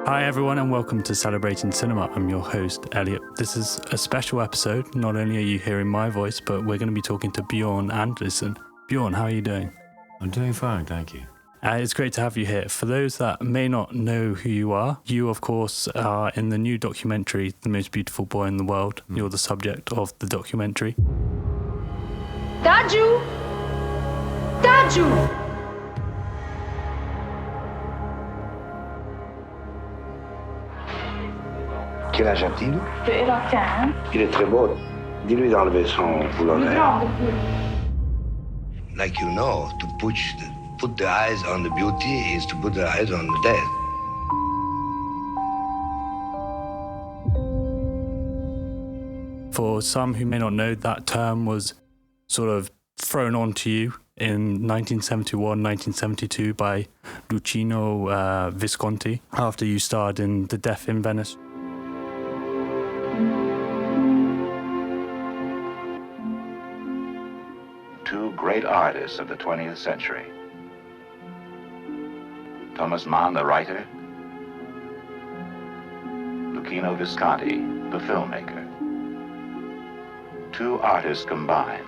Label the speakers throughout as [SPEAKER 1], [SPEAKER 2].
[SPEAKER 1] Hi everyone and welcome to Celebrating Cinema. I'm your host, Elliot. This is a special episode. Not only are you hearing my voice, but we're going to be talking to Björn Andrésen. Björn, how are you doing?
[SPEAKER 2] I'm doing fine, thank you.
[SPEAKER 1] It's great to have you here. For those that may not know who you are, you of course are in the new documentary, The Most Beautiful Boy in the World. You're the subject of the documentary.
[SPEAKER 3] Tadzio! Tadzio!
[SPEAKER 4] Quel âge a-t-il?
[SPEAKER 3] Il a 15.
[SPEAKER 4] Il est très beau. Dis-lui d'enlever son boulonnet. Like you know, to put the eyes on the beauty is to put the eyes on the death.
[SPEAKER 1] For some who may not know, that term was sort of thrown onto you in 1971, 1972 by Luchino Visconti after you starred in The Death in Venice.
[SPEAKER 5] Two great artists of the 20th century. Thomas Mann, the writer. Luchino Visconti, the filmmaker. Two artists combined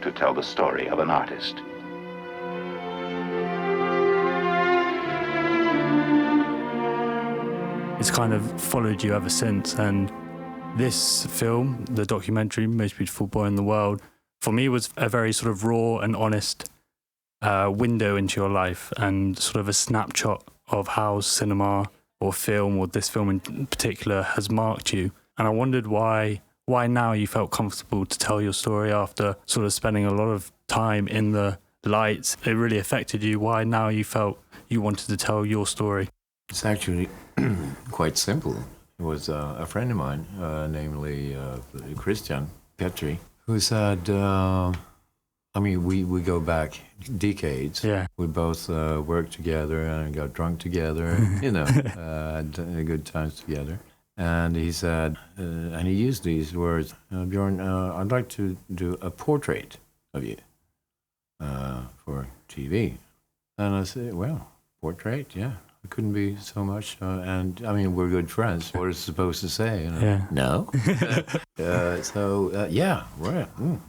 [SPEAKER 5] to tell the story of an artist.
[SPEAKER 1] It's kind of followed you ever since, and this film, the documentary, Most Beautiful Boy in the World, for me was a very sort of raw and honest window into your life and sort of a snapshot of how cinema or film, or this film in particular, has marked you. And I wondered why now you felt comfortable to tell your story after sort of spending a lot of time in the lights. It really affected you. Why now you felt you wanted to tell your story?
[SPEAKER 2] It's actually quite simple. It was a friend of mine, namely Kristian Petri, who said, we go back decades.
[SPEAKER 1] Yeah.
[SPEAKER 2] We both worked together and got drunk together, had good times together. And he said, and he used these words, Björn, I'd like to do a portrait of you for TV. And I said, well, portrait, yeah. It couldn't be so much. We're good friends. What is it supposed to say?
[SPEAKER 1] Yeah.
[SPEAKER 2] No.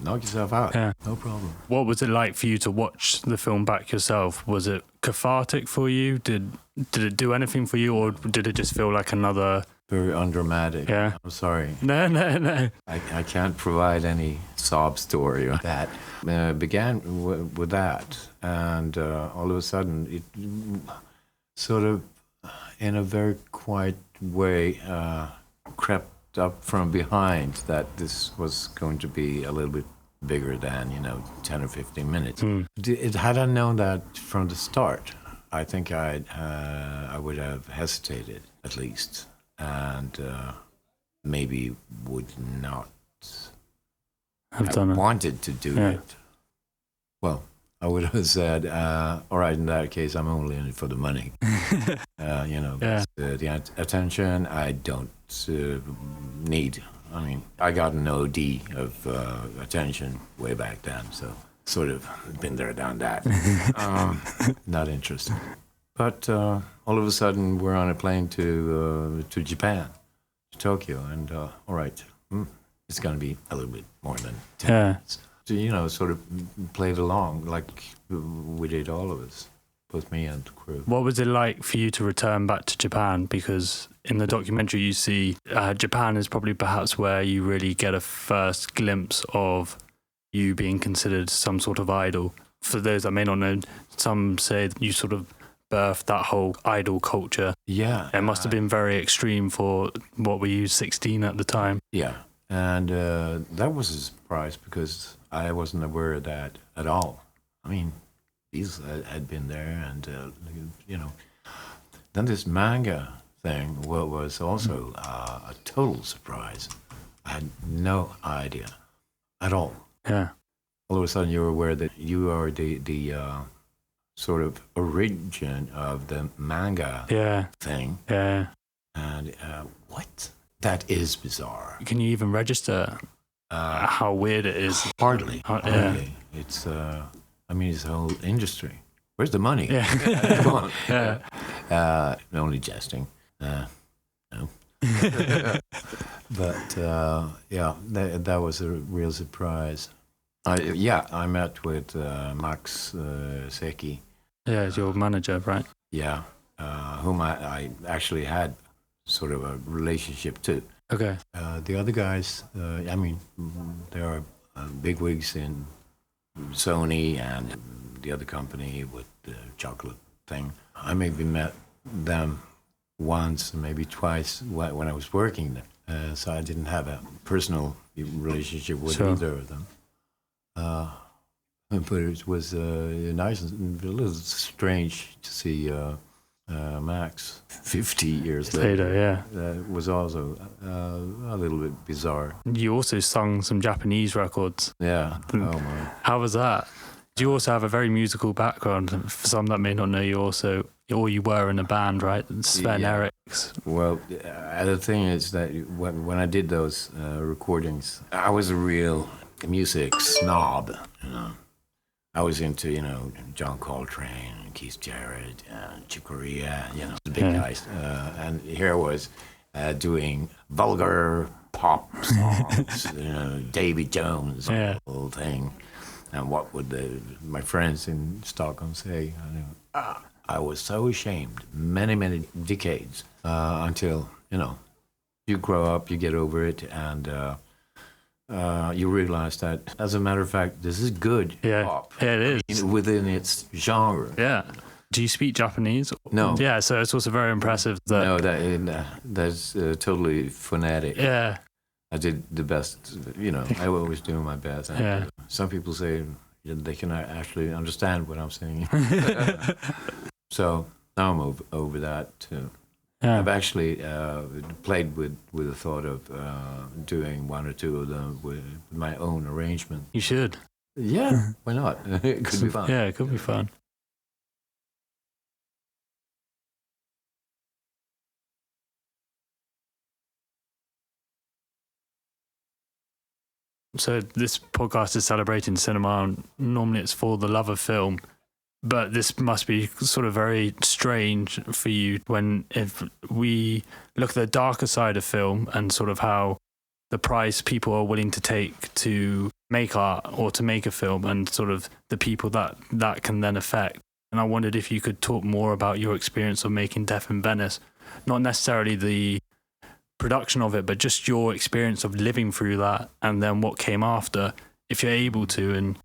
[SPEAKER 2] Knock yourself out.
[SPEAKER 1] Yeah.
[SPEAKER 2] No problem.
[SPEAKER 1] What was it like for you to watch the film back yourself? Was it cathartic for you? Did it do anything for you, or did it just feel like another...
[SPEAKER 2] Very undramatic.
[SPEAKER 1] Yeah.
[SPEAKER 2] I'm sorry.
[SPEAKER 1] No.
[SPEAKER 2] I can't provide any sob story on that. Began with that, and all of a sudden, it sort of, in a very quiet way, crept up from behind that this was going to be a little bit bigger than, 10 or 15 minutes. Had I known that from the start, I think I would have hesitated, at least. And maybe would not have wanted to do it. Well, I would have said, all right, in that case, I'm only in it for the money. The attention I don't need. I got an OD of attention way back then, so sort of been there, done that. Not interested. But all of a sudden, we're on a plane to Japan, to Tokyo, and all right, it's going to be a little bit more than 10 minutes. To, sort of played along like we did, all of us, both me and the crew.
[SPEAKER 1] What was it like for you to return back to Japan? Because in the documentary you see Japan is probably perhaps where you really get a first glimpse of you being considered some sort of idol. For those that may not know, some say that you sort of birthed that whole idol culture.
[SPEAKER 2] Yeah.
[SPEAKER 1] It must have been very extreme for, what were you, 16 at the time?
[SPEAKER 2] Yeah, and that was a surprise because I wasn't aware of that at all. These had been there, and, Then this manga thing was also a total surprise. I had no idea at all.
[SPEAKER 1] Yeah.
[SPEAKER 2] All of a sudden you're aware that you are the sort of origin of the manga thing.
[SPEAKER 1] Yeah.
[SPEAKER 2] And what? That is bizarre.
[SPEAKER 1] Can you even register how weird it is?
[SPEAKER 2] Hardly.
[SPEAKER 1] Yeah.
[SPEAKER 2] It's, it's a whole industry. Where's the money?
[SPEAKER 1] Yeah.
[SPEAKER 2] Come on.
[SPEAKER 1] Yeah.
[SPEAKER 2] Only jesting. No. But yeah, that was a real surprise. I met with Max Seki.
[SPEAKER 1] Yeah, as your manager, right?
[SPEAKER 2] Yeah, whom I actually had sort of a relationship to.
[SPEAKER 1] Okay.
[SPEAKER 2] The other guys, I mean, there are bigwigs in Sony and the other company with the chocolate thing. I maybe met them once, maybe twice when I was working there. So I didn't have a personal relationship with either of them. But it was nice and a little strange to see Max 50 years later.
[SPEAKER 1] Yeah.
[SPEAKER 2] That was also a little bit bizarre.
[SPEAKER 1] You also sung some Japanese records.
[SPEAKER 2] Yeah. Oh my.
[SPEAKER 1] How was that? Do you also have a very musical background? For some that may not know, you also, or you were in a band, right? Sven Erik's.
[SPEAKER 2] Well, the thing is that when I did those recordings, I was a real music snob, you know. I was into, you know, John Coltrane, Keith Jarrett, Chick Corea, you know, the big guys. And here I was doing vulgar pop songs, you know, Davy Jones, the whole thing. And what would my friends in Stockholm say? I was so ashamed, many decades, until, you know, you grow up, you get over it, and you realize that, as a matter of fact, this is good pop.
[SPEAKER 1] Yeah, it is.
[SPEAKER 2] Within its genre.
[SPEAKER 1] Yeah. Do you speak Japanese?
[SPEAKER 2] No.
[SPEAKER 1] Yeah, so it's also very impressive that...
[SPEAKER 2] No, that's totally phonetic.
[SPEAKER 1] Yeah.
[SPEAKER 2] I did the best, you know, I always do my best. And some people say they can actually understand what I'm saying. So now I'm over that too. Yeah. I've actually played with the thought of doing one or two of them with my own arrangement.
[SPEAKER 1] You should.
[SPEAKER 2] Yeah, why not? It could be fun.
[SPEAKER 1] Yeah, it could be fun. So this podcast is celebrating cinema, and normally it's for the love of film. But this must be sort of very strange for you if we look at the darker side of film and sort of how the price people are willing to take to make art or to make a film, and sort of the people that can then affect. And I wondered if you could talk more about your experience of making Death in Venice, not necessarily the production of it, but just your experience of living through that, and then what came after, if you're able to, and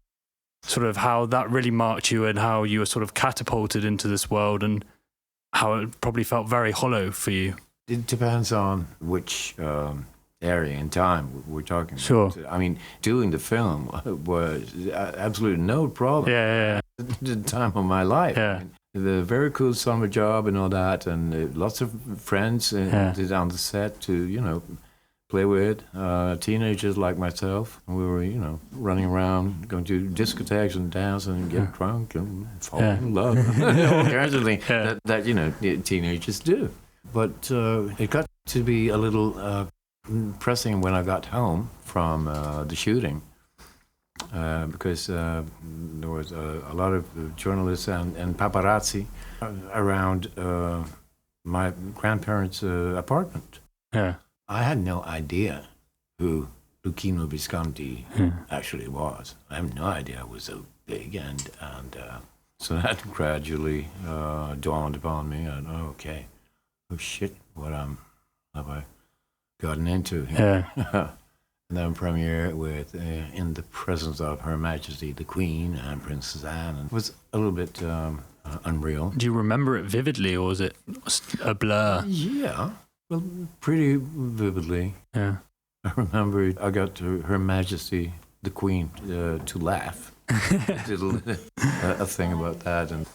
[SPEAKER 1] sort of how that really marked you and how you were sort of catapulted into this world and how it probably felt very hollow for you.
[SPEAKER 2] It depends on which area and time we're talking about.
[SPEAKER 1] Sure.
[SPEAKER 2] I mean, doing the film was absolutely no problem.
[SPEAKER 1] Yeah.
[SPEAKER 2] The time of my life.
[SPEAKER 1] Yeah.
[SPEAKER 2] I mean, the very cool summer job and all that, and lots of friends on the set to, you know, play with, teenagers like myself. We were, you know, running around, going to discotheques and dance and get drunk and fall in love. All kinds of things that, you know, teenagers do. But it got to be a little pressing when I got home from the shooting. Because there was a lot of journalists and paparazzi around my grandparents' apartment.
[SPEAKER 1] Yeah.
[SPEAKER 2] I had no idea who Luchino Visconti actually was. I have no idea it was so big, and so that gradually dawned upon me. And okay, oh shit, what have I gotten into here? Yeah. And then premiere with in the presence of Her Majesty the Queen and Princess Anne, and it was a little bit unreal.
[SPEAKER 1] Do you remember it vividly, or was it a blur?
[SPEAKER 2] Yeah, well, pretty vividly. Yeah, I remember I got to Her Majesty the Queen to laugh. Did a thing about that, and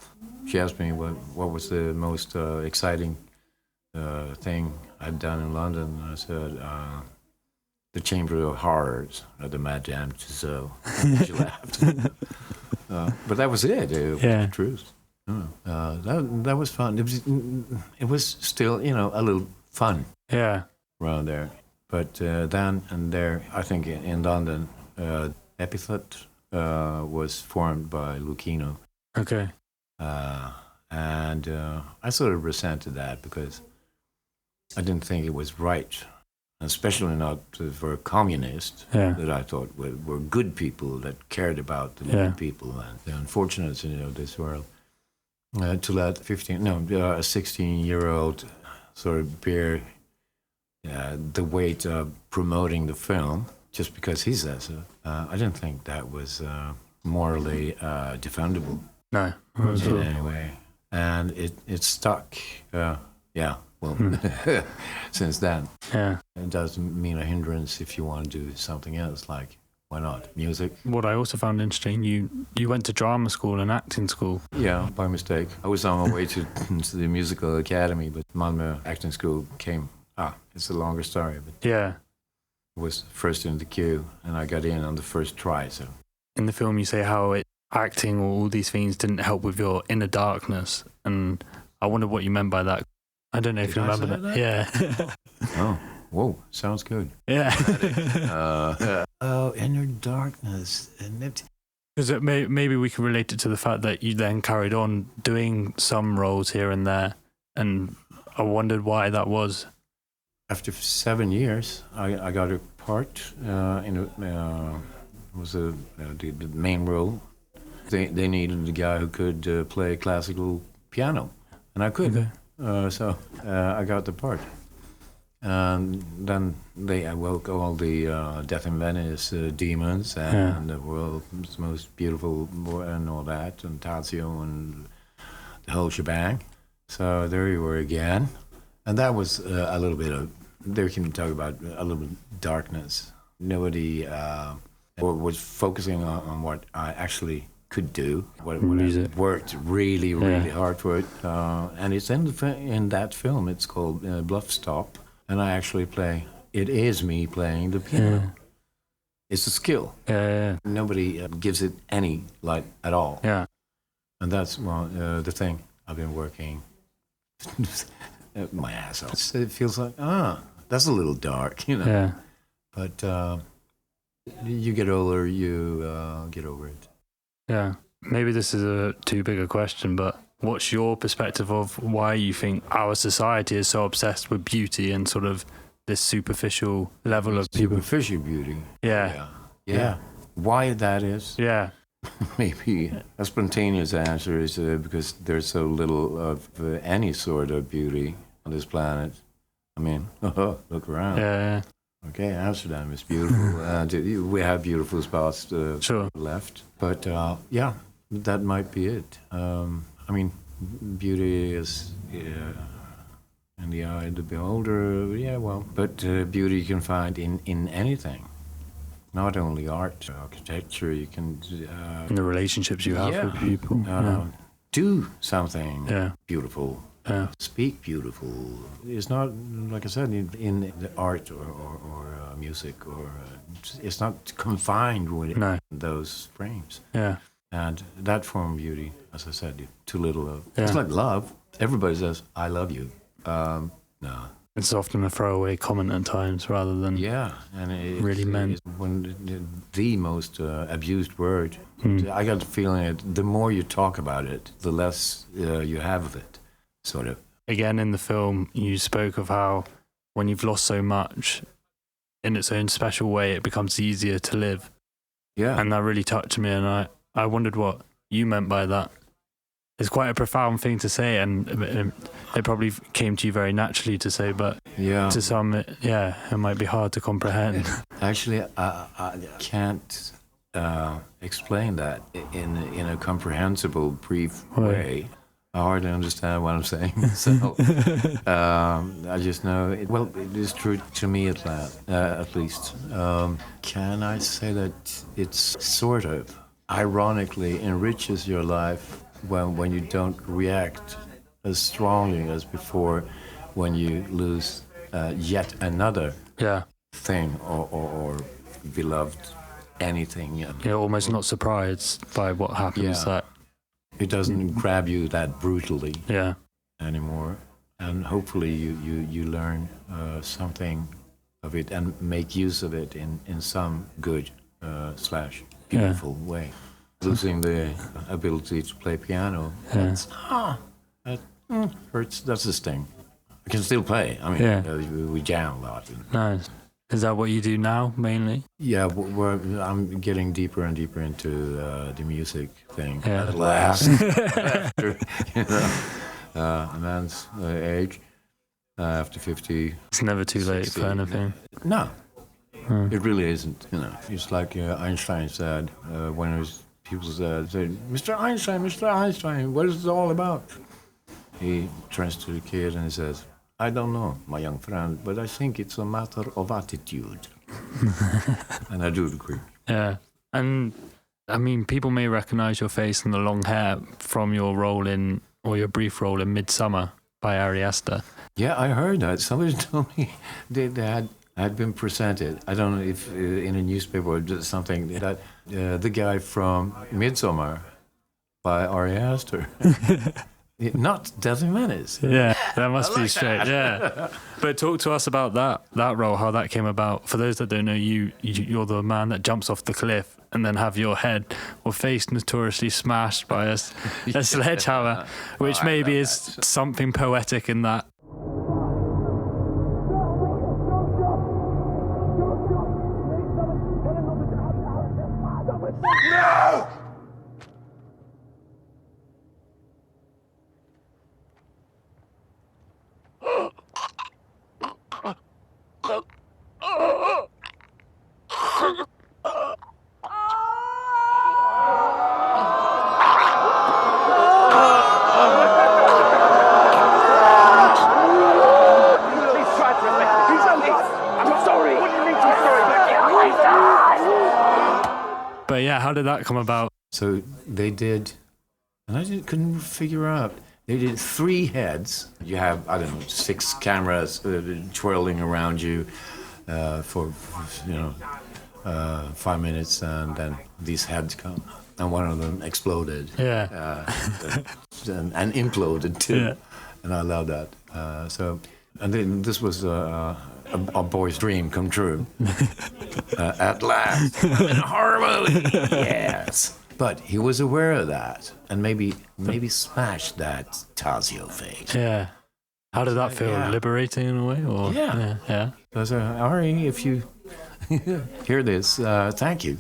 [SPEAKER 2] she asked me what was the most exciting thing I'd done in London. And I said, the Chamber of Horrors at the Madame Tussauds. She laughed. But that was it. It was the truth. That was fun. It was still, you know, a little fun. Yeah. Around there. But then and there, I think in London, Epithet was formed by Luchino.
[SPEAKER 1] Okay.
[SPEAKER 2] And I sort of resented that because I didn't think it was right, especially not for a communist that I thought were good people that cared about the good people and the unfortunates of this world. To let a 16-year-old sort of bear the weight of promoting the film just because he says so, I didn't think that was morally defendable.
[SPEAKER 1] No,
[SPEAKER 2] in any way. And it stuck. Since then.
[SPEAKER 1] Yeah.
[SPEAKER 2] It doesn't mean a hindrance if you want to do something else, like, why not? Music.
[SPEAKER 1] What I also found interesting, you went to drama school and acting school.
[SPEAKER 2] Yeah, by mistake. I was on my way to the musical academy, but Malmö acting school came. It's a longer story, but
[SPEAKER 1] yeah,
[SPEAKER 2] I was first in the queue, and I got in on the first try. So
[SPEAKER 1] in the film, you say how acting or all these things didn't help with your inner darkness, and I wonder what you meant by that. I don't know if you remember that. Yeah.
[SPEAKER 2] Oh, whoa, sounds good.
[SPEAKER 1] Yeah.
[SPEAKER 2] Inner darkness.
[SPEAKER 1] Because maybe we can relate it to the fact that you then carried on doing some roles here and there, and I wondered why that was.
[SPEAKER 2] After 7 years, I got a part was the main role. They needed a guy who could play classical piano, and I could. Okay. So I got the part. And then they awoke all the Death in Venice demons and the world's most beautiful and all that, and Tadzio and the whole shebang. So there you were again. And that was a little bit of, there can talk about a little bit of darkness. Nobody was focusing on what I actually could do, what I worked really, really hard for it. And it's in that film, it's called Bluff Stop. And I actually it is me playing the piano. Yeah. It's a skill.
[SPEAKER 1] Yeah.
[SPEAKER 2] Nobody gives it any light at all.
[SPEAKER 1] Yeah.
[SPEAKER 2] And that's the thing. I've been working my ass off. It feels like, that's a little dark,
[SPEAKER 1] Yeah.
[SPEAKER 2] But you get older, you get over it.
[SPEAKER 1] Yeah. Maybe this is too big a question, but what's your perspective of why you think our society is so obsessed with beauty and sort of this superficial level of people?
[SPEAKER 2] Superficial beauty.
[SPEAKER 1] Yeah.
[SPEAKER 2] Why that is?
[SPEAKER 1] Yeah.
[SPEAKER 2] Maybe a spontaneous answer is because there's so little of any sort of beauty on this planet. I mean, look around.
[SPEAKER 1] Yeah.
[SPEAKER 2] Okay, Amsterdam is beautiful. We have beautiful spots left. But that might be it. I mean, beauty is in the eye of the beholder, but beauty you can find in anything. Not only art, architecture, you can...
[SPEAKER 1] in the relationships you have with people.
[SPEAKER 2] Do something beautiful.
[SPEAKER 1] Yeah.
[SPEAKER 2] Speak beautiful. It's not, like I said, in the art or music, or it's not confined with those frames.
[SPEAKER 1] Yeah.
[SPEAKER 2] And that form of beauty, as I said, too little of. It's like love. Everybody says, I love you. No.
[SPEAKER 1] It's often a throwaway comment at times rather than
[SPEAKER 2] and it
[SPEAKER 1] really meant.
[SPEAKER 2] When the most abused word, I got the feeling that the more you talk about it, the less you have of it, sort of.
[SPEAKER 1] Again, in the film, you spoke of how when you've lost so much, in its own special way, it becomes easier to live.
[SPEAKER 2] Yeah.
[SPEAKER 1] And that really touched me, and I wondered what you meant by that. It's quite a profound thing to say, and it probably came to you very naturally to say, but to some, it might be hard to comprehend.
[SPEAKER 2] Actually, I can't explain that in a comprehensible, brief way. I hardly understand what I'm saying, so I just know, it is true to me at least. Can I say that it's sort of ironically enriches your life when you don't react as strongly as before when you lose yet another thing or beloved anything.
[SPEAKER 1] You're almost not surprised by what happens. That
[SPEAKER 2] it doesn't grab you that brutally anymore. And hopefully you learn something of it and make use of it in some good / beautiful way. losing the ability to play piano.
[SPEAKER 1] Yeah.
[SPEAKER 2] That hurts. That's the sting. I can still play. I mean,
[SPEAKER 1] Yeah.
[SPEAKER 2] we jam a lot.
[SPEAKER 1] Nice. Is that what you do now, mainly?
[SPEAKER 2] Yeah, I'm getting deeper and deeper into the music thing.
[SPEAKER 1] Yeah.
[SPEAKER 2] At last, after a man's age, after 50.
[SPEAKER 1] It's never too late
[SPEAKER 2] 60,
[SPEAKER 1] for anything.
[SPEAKER 2] No, it really isn't. You know, it's like Einstein said when people said, "Mr. Einstein, what is it all about?" He turns to the kid and he says, "I don't know, my young friend, but I think it's a matter of attitude." And I do agree.
[SPEAKER 1] Yeah. And I mean, people may recognize your face and the long hair from your role in, or your brief role in Midsummer by Ari Aster.
[SPEAKER 2] Yeah, I heard that. Somebody told me they had been presented. I don't know if in a newspaper or just something, that the guy from Midsummer by Ari Aster. Not Death in Venice.
[SPEAKER 1] Yeah, that must
[SPEAKER 2] I
[SPEAKER 1] be
[SPEAKER 2] like
[SPEAKER 1] straight.
[SPEAKER 2] that.
[SPEAKER 1] Yeah, but talk to us about that role, how that came about. For those that don't know, you're the man that jumps off the cliff and then have your head or face notoriously smashed by a sledgehammer, which maybe is something poetic in that. But yeah, how did that come about?
[SPEAKER 2] So they did, and I couldn't figure out. They did 3 heads. You have, I don't know, 6 cameras twirling around you for 5 minutes, and then these heads come, and one of them exploded.
[SPEAKER 1] Yeah.
[SPEAKER 2] And imploded too.
[SPEAKER 1] Yeah.
[SPEAKER 2] And I love that. And then this was a boy's dream come true. At last, I'm in a horror movie. Yes. But he was aware of that, and maybe smashed that Tadzio face.
[SPEAKER 1] Yeah. How did that feel?
[SPEAKER 2] Yeah.
[SPEAKER 1] Liberating in a way? Or?
[SPEAKER 2] Yeah.
[SPEAKER 1] Yeah.
[SPEAKER 2] So I said, Ari, if you hear this, thank you.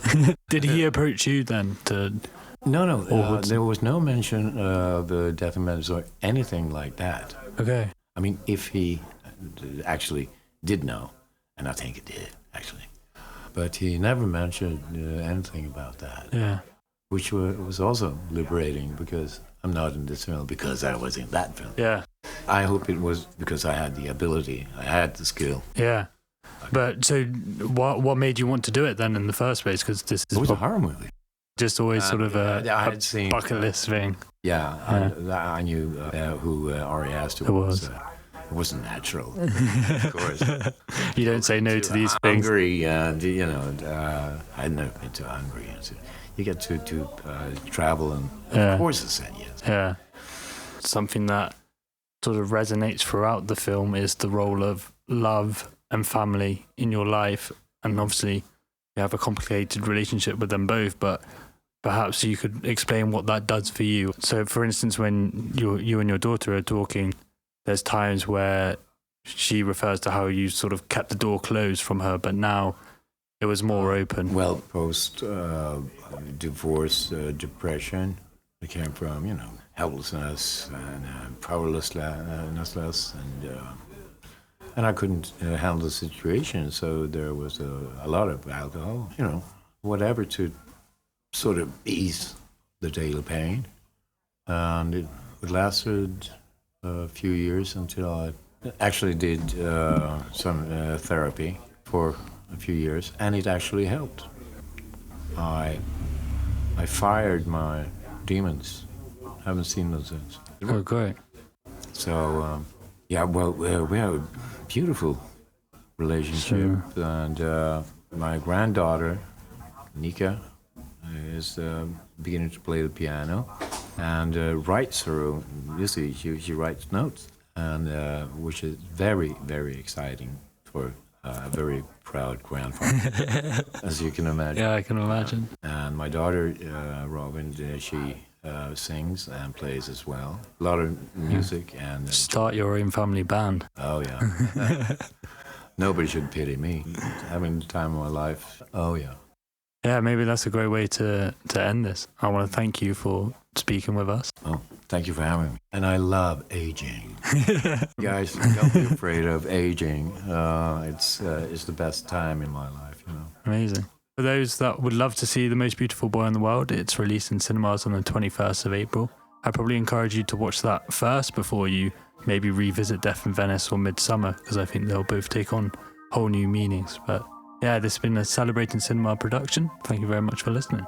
[SPEAKER 1] Did he approach you then to...
[SPEAKER 2] No. There was no mention of Death in Venice or anything like that.
[SPEAKER 1] Okay.
[SPEAKER 2] I mean, if he actually did know, and I think he did, actually. But he never mentioned anything about that.
[SPEAKER 1] Yeah.
[SPEAKER 2] Which was also liberating, because I'm not in this film because I was in that film.
[SPEAKER 1] Yeah.
[SPEAKER 2] I hope it was because I had the ability, I had the skill.
[SPEAKER 1] Yeah. But so what made you want to do it then in the first place? Because this is
[SPEAKER 2] It was a horror movie.
[SPEAKER 1] just always sort of
[SPEAKER 2] I
[SPEAKER 1] a
[SPEAKER 2] had seen
[SPEAKER 1] bucket list thing.
[SPEAKER 2] Yeah, I knew who Ari Aster was. It wasn't natural, of course.
[SPEAKER 1] You don't say no to these things.
[SPEAKER 2] Hungary, I'd never been to Hungary. So you get to travel, and of course I said yes.
[SPEAKER 1] Yeah. Something that sort of resonates throughout the film is the role of love and family in your life. And obviously you have a complicated relationship with them both, but perhaps you could explain what that does for you. So for instance, when you and your daughter are talking, there's times where she refers to how you sort of kept the door closed from her, but now it was more open.
[SPEAKER 2] Well, post divorce depression, it came from helplessness and powerlessness, and I couldn't handle the situation. So there was a lot of alcohol, whatever to sort of ease the daily pain, and it lasted a few years until I actually did some therapy for a few years, and it actually helped. I fired my demons. Haven't seen them since.
[SPEAKER 1] Oh, great.
[SPEAKER 2] So we have a beautiful relationship, and my granddaughter Nika is beginning to play the piano and writes her own music. She writes notes, and which is very, very exciting for A very proud grandfather, as you can imagine.
[SPEAKER 1] Yeah, I can imagine.
[SPEAKER 2] And my daughter, Robin, she sings and plays as well. A lot of music and...
[SPEAKER 1] Start your own family band.
[SPEAKER 2] Oh, yeah. Nobody should pity me. Having the time of my life. Oh, yeah.
[SPEAKER 1] Yeah, maybe that's a great way to end this. I want to thank you for speaking with us.
[SPEAKER 2] Oh, thank you for having me. And I love aging. Guys, don't be afraid of aging. It's the best time in my life, you know.
[SPEAKER 1] Amazing. For those that would love to see The Most Beautiful Boy in the World, it's released in cinemas on the 21st of April. I probably encourage you to watch that first before you maybe revisit Death in Venice or Midsummer, because I think they'll both take on whole new meanings. But yeah, this has been a Celebrating Cinema production. Thank you very much for listening.